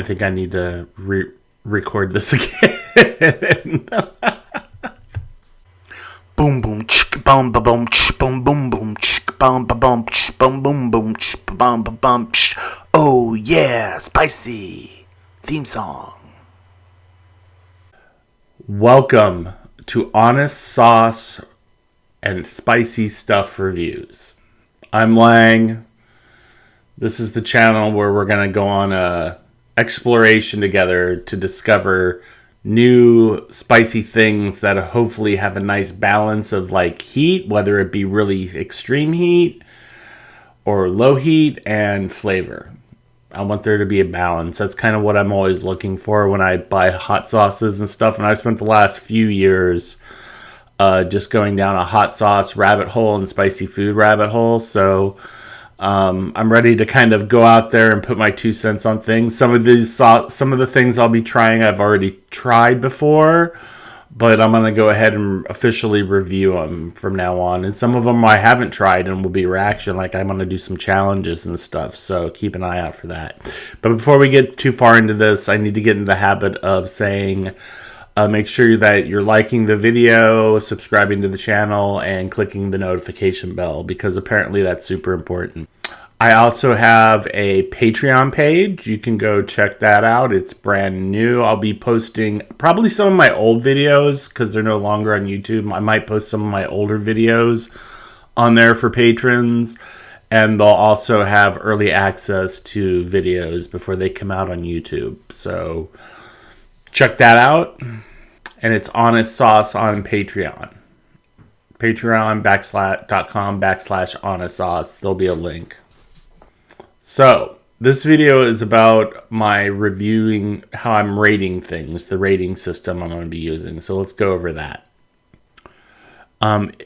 I think I need to record this again. Boom boom chick boom ba boom ch boom boom boom chick boom ba boom ch boom boom boom ch boom ba boom ch. Oh yeah, spicy theme song. Welcome to Honest Sauce and Spicy Stuff Reviews. I'm Lang. This is the channel where we're gonna go on a exploration together to discover new spicy things that hopefully have a nice balance of like heat, whether it be really extreme heat or low heat, and flavor. I want there to be a balance. That's kind of what I'm always looking for when I buy hot sauces and stuff. And I spent the last few years just going down a hot sauce rabbit hole and spicy food rabbit hole. So I'm ready to kind of go out there and put my 2 cents on things. Some of the things I'll be trying, I've already tried before, but I'm going to go ahead and officially review them from now on. And some of them I haven't tried and will be reaction. Like I'm going to do some challenges and stuff. So keep an eye out for that. But before we get too far into this, I need to get into the habit of saying, make sure that you're liking the video, subscribing to the channel, and clicking the notification bell, because apparently that's super important. I also have a Patreon page. You can go check that out. It's brand new. I'll be posting probably some of my old videos because they're no longer on YouTube. I might post some of my older videos on there for patrons. And they'll also have early access to videos before they come out on YouTube. So check that out. And it's Honest Sauce on Patreon. Patreon.com/honest sauce. There'll be a link. So this video is about my reviewing how I'm rating things, the rating system I'm going to be using. So let's go over that.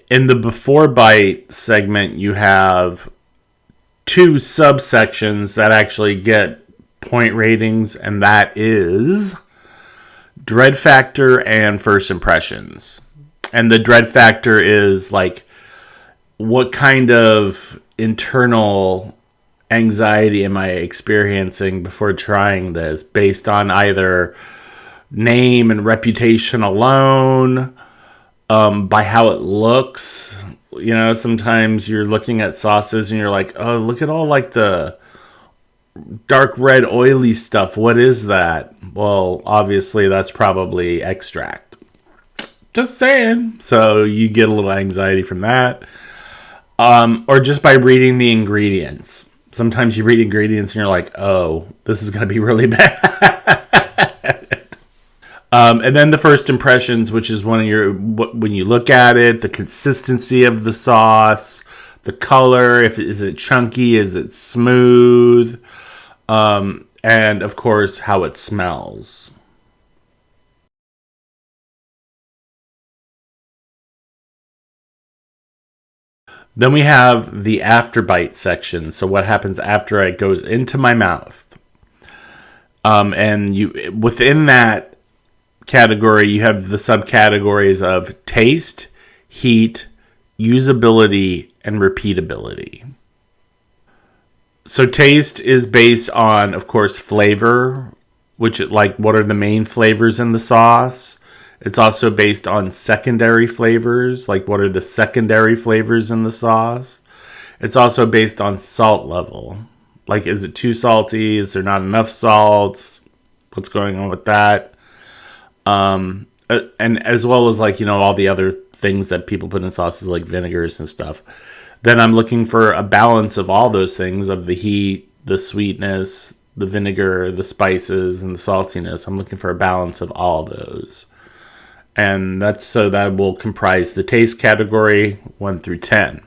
In the Before Bite segment, you have 2 subsections that actually get point ratings, and that is dread factor and first impressions. And the dread factor is like what kind of internal anxiety am I experiencing before trying this, based on either name and reputation alone, by how it looks. You know, sometimes you're looking at sauces and you're like, oh, look at all like the dark red oily stuff. What is that? Well, obviously that's probably extract. Just saying. So you get a little anxiety from that. Or just by reading the ingredients. Sometimes you read ingredients and you're like, oh, this is going to be really bad. And then the first impressions, which is when you look at it, the consistency of the sauce, the color, is it chunky, is it smooth, and of course how it smells. Then we have the after bite section. So what happens after it goes into my mouth. And within that category, you have the subcategories of taste, heat, usability, and repeatability. So taste is based on, of course, flavor, which like what are the main flavors in the sauce. It's also based on secondary flavors, like what are the secondary flavors in the sauce. It's also based on salt level. Like, is it too salty? Is there not enough salt? What's going on with that? And as well as like, you know, all the other things that people put in sauces like vinegars and stuff. Then I'm looking for a balance of all those things, of the heat, the sweetness, the vinegar, the spices, and the saltiness. I'm looking for a balance of all those. And that will comprise the taste category 1 through 10.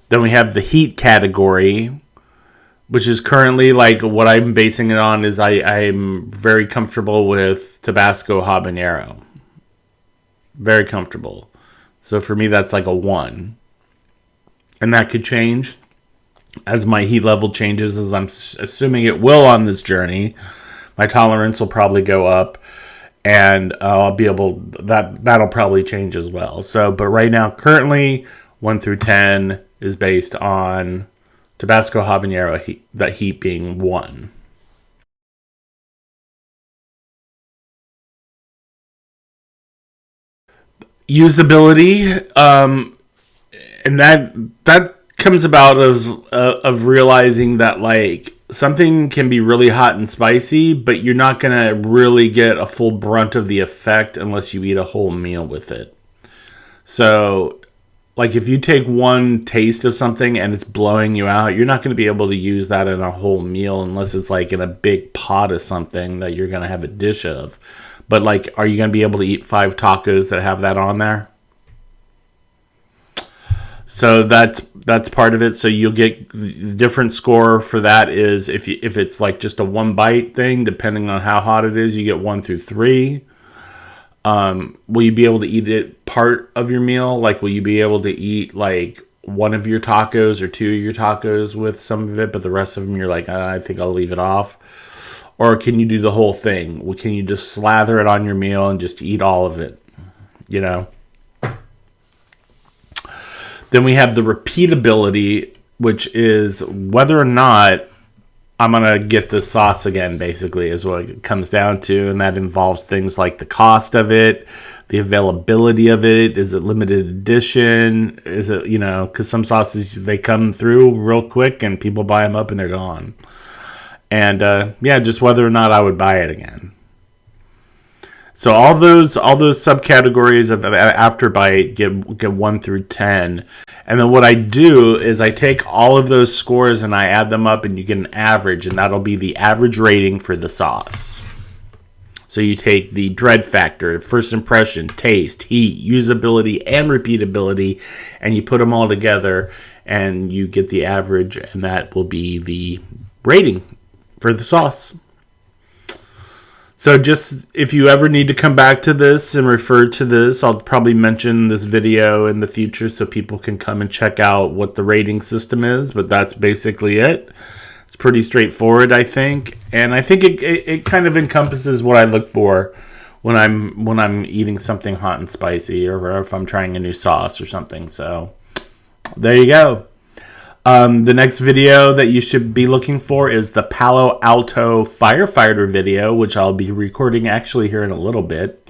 Then we have the heat category, which is currently like what I'm basing it on is I'm very comfortable with Tabasco habanero. Very comfortable. So for me, that's like a 1. And that could change as my heat level changes, as I'm assuming it will on this journey. My tolerance will probably go up. And I'll be able, that'll probably change as well. So, but right now, currently, 1 through 10 is based on Tabasco habanero, that heat being 1. Usability, and that comes about of realizing that like something can be really hot and spicy, but you're not gonna really get a full brunt of the effect unless you eat a whole meal with it. So, like if you take one taste of something and it's blowing you out, you're not going to be able to use that in a whole meal unless it's like in a big pot of something that you're going to have a dish of. But like, are you going to be able to eat 5 tacos that have that on there? So that's part of it. So you'll get the different score for that is if it's like just a 1 bite thing, depending on how hot it is, you get 1 through 3. Will you be able to eat it part of your meal? Like, will you be able to eat like 1 of your tacos or 2 of your tacos with some of it, but the rest of them you're like, I think I'll leave it off? Or can you do the whole thing? Well, can you just slather it on your meal and just eat all of it? You know? Then we have the repeatability, which is whether or not I'm going to get the sauce again, basically, is what it comes down to. And that involves things like the cost of it, the availability of it. Is it limited edition? Is it, you know, because some sauces, they come through real quick and people buy them up and they're gone. And yeah, just whether or not I would buy it again. So all those subcategories of After Bite get 1 through 10. And then what I do is I take all of those scores and I add them up and you get an average, and that'll be the average rating for the sauce. So you take the dread factor, first impression, taste, heat, usability, and repeatability, and you put them all together and you get the average, and that will be the rating for the sauce. So just if you ever need to come back to this and refer to this, I'll probably mention this video in the future so people can come and check out what the rating system is. But that's basically it. It's pretty straightforward, I think. And I think it kind of encompasses what I look for when I'm eating something hot and spicy, or if I'm trying a new sauce or something. So there you go. The next video that you should be looking for is the Palo Alto firefighter video, which I'll be recording actually here in a little bit.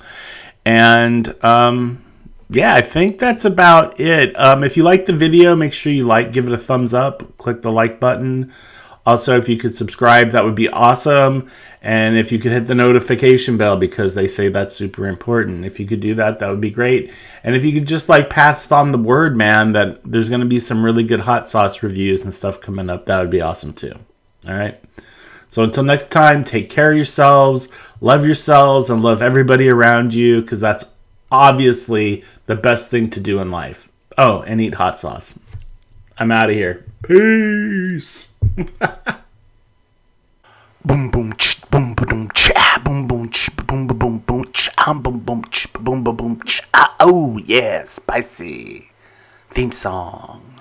And yeah, I think that's about it. If you like the video, make sure you give it a thumbs up, click the like button. Also, if you could subscribe, that would be awesome. And if you could hit the notification bell, because they say that's super important. If you could do that, that would be great. And if you could just pass on the word, man, that there's going to be some really good hot sauce reviews and stuff coming up, that would be awesome too. All right. So until next time, take care of yourselves, and love everybody around you, because that's obviously the best thing to do in life. Oh, and eat hot sauce. I'm out of here. Peace. Boom boom ch boom boom cha boom boom ch boom boom boom ch boom boom ch boom boom ch. Oh yeah, spicy theme song.